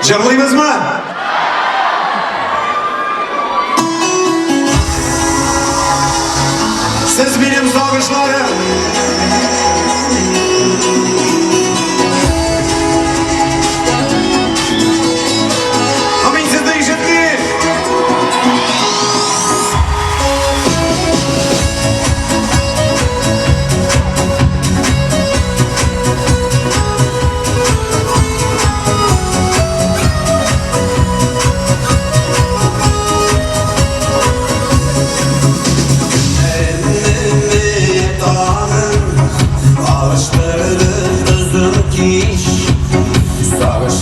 Jırlaymizmi? Siz benim sog'ishlarim.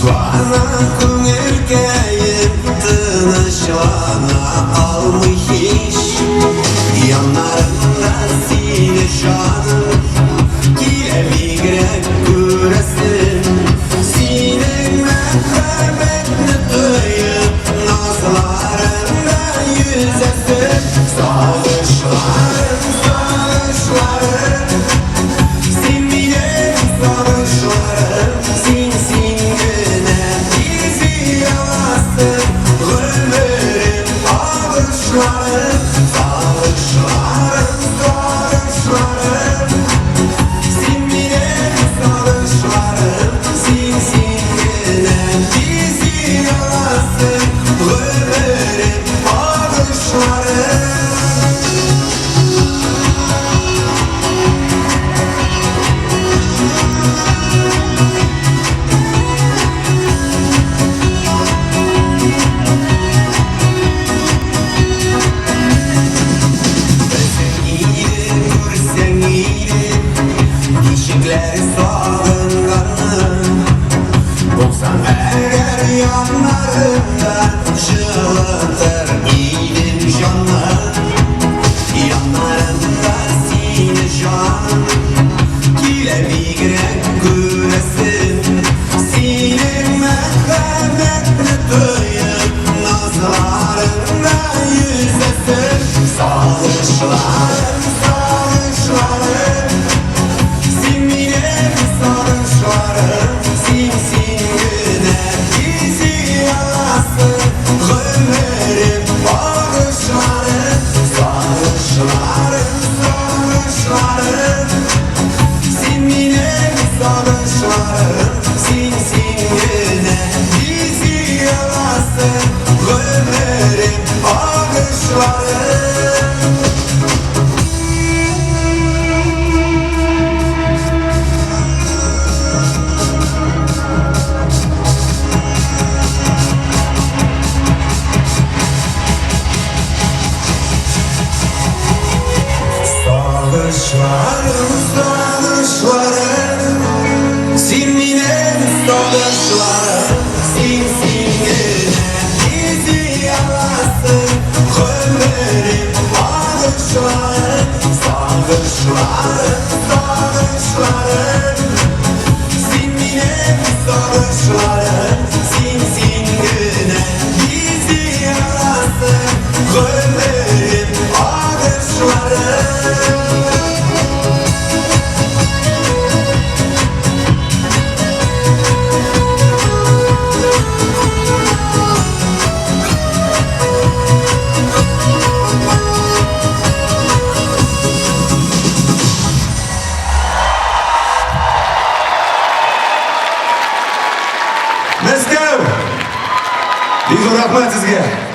Sağışlarına könülgeyim tınışlana almış iş yanlarında sine şanım Kile migrek göresin Sine merhametini duyup nazlarında yüzesin Sağışlarım, sağışlarım Sin benim sağışlarım Sin Olsan eğer yanlarında Şılıtır iyidir canlar Yanlarında sine şan Kile migrek göresin Sine merhametini duyup Nazlarında yüzesin Sağışlarım, sağışlarım Sin benim sağışlarım Sin singine bizi yalasın Ömrüm bağışlarım Sağışlarım, sağışlarım Sin benim sağışlarım Sin singine bizi yalasın Ömrüm bağışlarım Sağışlarım, sağışlarım Sin benim sağışlarım Sin singine bizi yalasın Ömrüm bağışlarım Let's go! Rahmat sizga.